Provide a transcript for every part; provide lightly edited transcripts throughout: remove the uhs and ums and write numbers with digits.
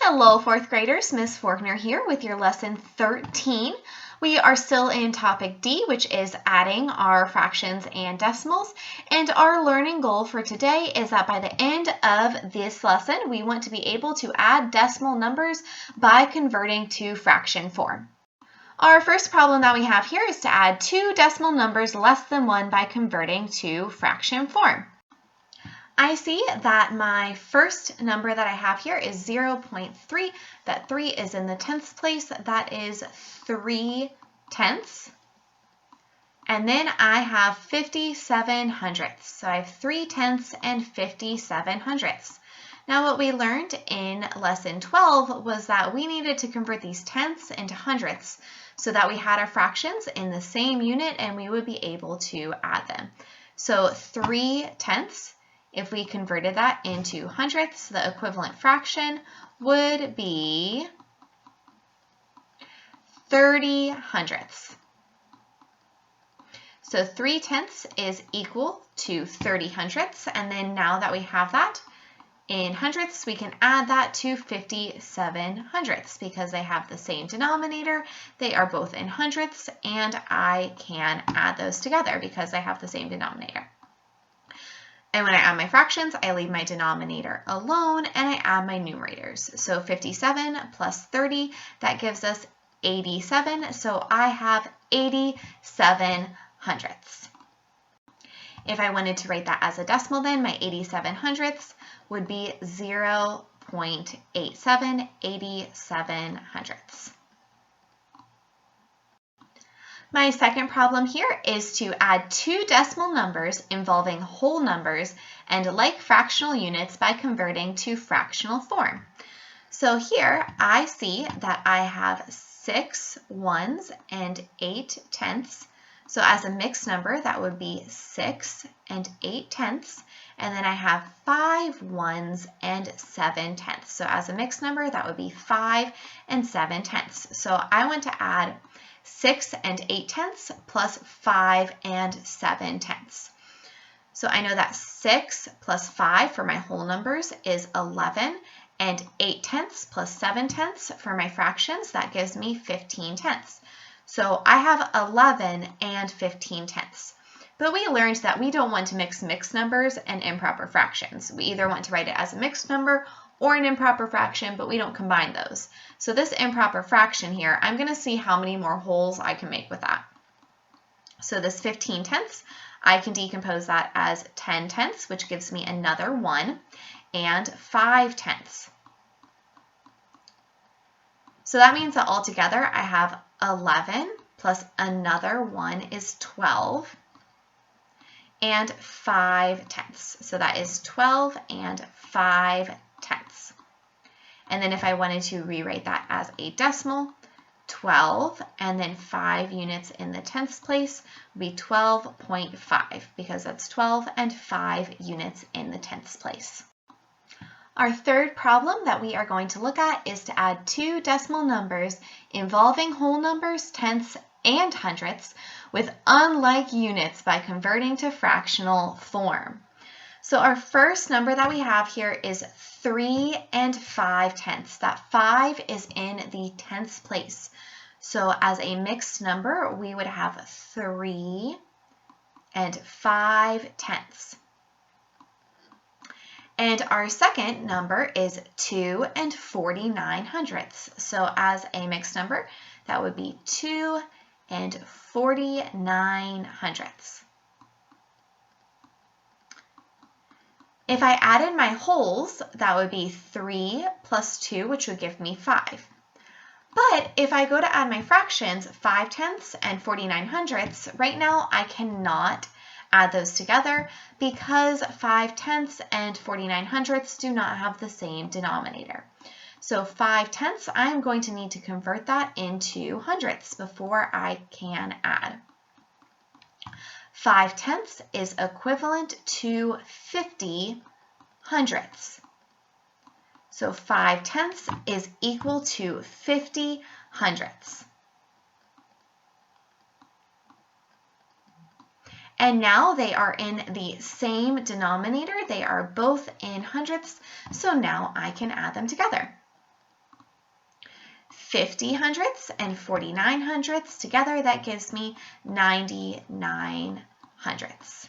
Hello, fourth graders. Miss Faulkner here with your lesson 13. We are still in topic D, which is adding our fractions and decimals. And our learning goal for today is that by the end of this lesson, we want to be able to add decimal numbers by converting to fraction form. Our first problem that we have here is to add two decimal numbers less than 1 by converting to fraction form. I see that my first number that I have here is 0.3. That 3 is in the tenths place. That is 3/10. And then I have 57 hundredths. So I have 3/10 and 57 hundredths. Now what we learned in lesson 12 was that we needed to convert these tenths into hundredths so that we had our fractions in the same unit and we would be able to add them. So 3/10. If we converted that into hundredths, the equivalent fraction would be 30 hundredths. So 3/10 is equal to 30 hundredths. And then now that we have that in hundredths, we can add that to 57 hundredths because they have the same denominator. They are both in hundredths, and I can add those together because they have the same denominator. And when I add my fractions, I leave my denominator alone and I add my numerators. So 57 plus 30, that gives us 87. So I have 87 hundredths. If I wanted to write that as a decimal, then my 87 hundredths would be 0.87, 87 hundredths. My second problem here is to add two decimal numbers involving whole numbers and like fractional units by converting to fractional form. So here I see that I have 6 ones and 8 tenths. So as a mixed number, that would be 6 and 8 tenths. And then I have 5 ones and 7 tenths. So as a mixed number, that would be 5 and 7 tenths. So I want to add 6 and 8 tenths plus 5 and 7 tenths. So I know that 6 plus 5 for my whole numbers is 11, and 8 tenths plus 7 tenths for my fractions, that gives me 15 tenths. So I have 11 and 15 tenths. But we learned that we don't want to mix mixed numbers and improper fractions. We either want to write it as a mixed number or an improper fraction, but we don't combine those. So this improper fraction here, I'm going to see how many more wholes I can make with that. So this 15 tenths, I can decompose that as 10 tenths, which gives me another 1, and 5 tenths. So that means that altogether I have 11 plus another 1 is 12, and 5 tenths. So that is 12 and 5 tenths. And then if I wanted to rewrite that as a decimal, 12 and then 5 units in the tenths place would be 12.5 because that's 12 and 5 units in the tenths place. Our third problem that we are going to look at is to add two decimal numbers involving whole numbers, tenths, and hundredths with unlike units by converting to fractional form. So our first number that we have here is 3 and 5 tenths. That 5 is in the tenths place. So as a mixed number, we would have 3 and 5 tenths. And our second number is 2 and 49 hundredths. So as a mixed number, that would be 2 and 49 hundredths. If I added my wholes, that would be 3 plus 2, which would give me 5. But if I go to add my fractions, 5 tenths and 49 hundredths, right now I cannot add those together because 5 tenths and 49 hundredths do not have the same denominator. So 5 tenths, I'm going to need to convert that into hundredths before I can add. 5 tenths is equivalent to 50 hundredths. So 5 tenths is equal to 50 hundredths. And now they are in the same denominator. They are both in hundredths, so now I can add them together. 50 hundredths and 49 hundredths. Together, that gives me 99 hundredths.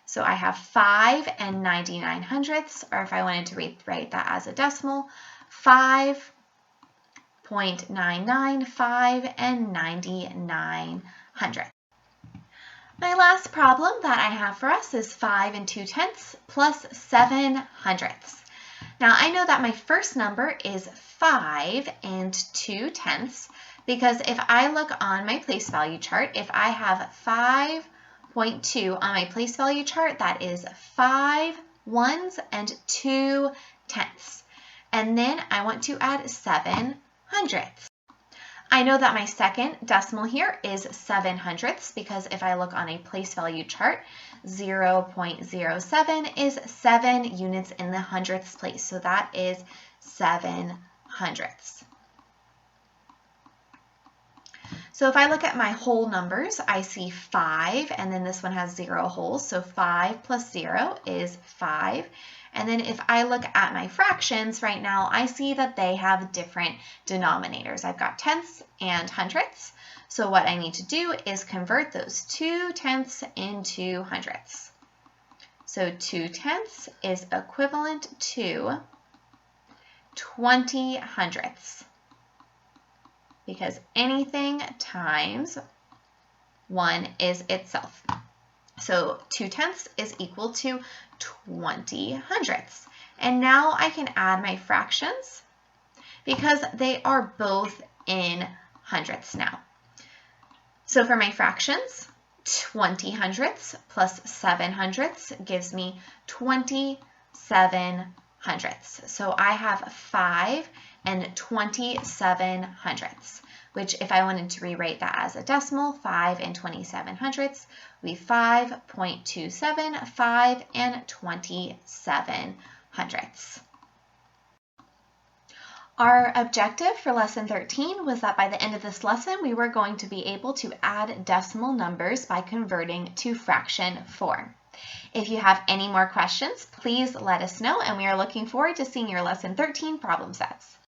So I have 5 and 99 hundredths, or if I wanted to write that as a decimal, 5.995 and 99 hundredths. My last problem that I have for us is 5 and 2/10 plus 7 hundredths. Now I know that my first number is 5 and 2/10 because if I look on my place value chart, if I have 5.2 on my place value chart, that is 5 ones and 2 tenths. And then I want to add 7 hundredths. I know that my second decimal here is 7 hundredths because if I look on a place value chart, 0.07 is 7 units in the hundredths place. So that is 7 hundredths. So if I look at my whole numbers, I see 5, and then this one has 0 wholes. So 5 plus 0 is 5. And then if I look at my fractions right now, I see that they have different denominators. I've got tenths and hundredths. So what I need to do is convert those 2 tenths into hundredths. So 2 tenths is equivalent to 20 hundredths, because anything times 1 is itself. So 2 tenths is equal to 20 hundredths. And now I can add my fractions because they are both in hundredths now. So for my fractions, 20 hundredths plus 7 hundredths gives me 27 hundredths. So I have 5 and 27 hundredths, which if I wanted to rewrite that as a decimal, 5 and 27 hundredths, we 5.27, 5 and 27 hundredths. Our objective for lesson 13 was that by the end of this lesson, we were going to be able to add decimal numbers by converting to fraction form. If you have any more questions, please let us know, and we are looking forward to seeing your lesson 13 problem sets.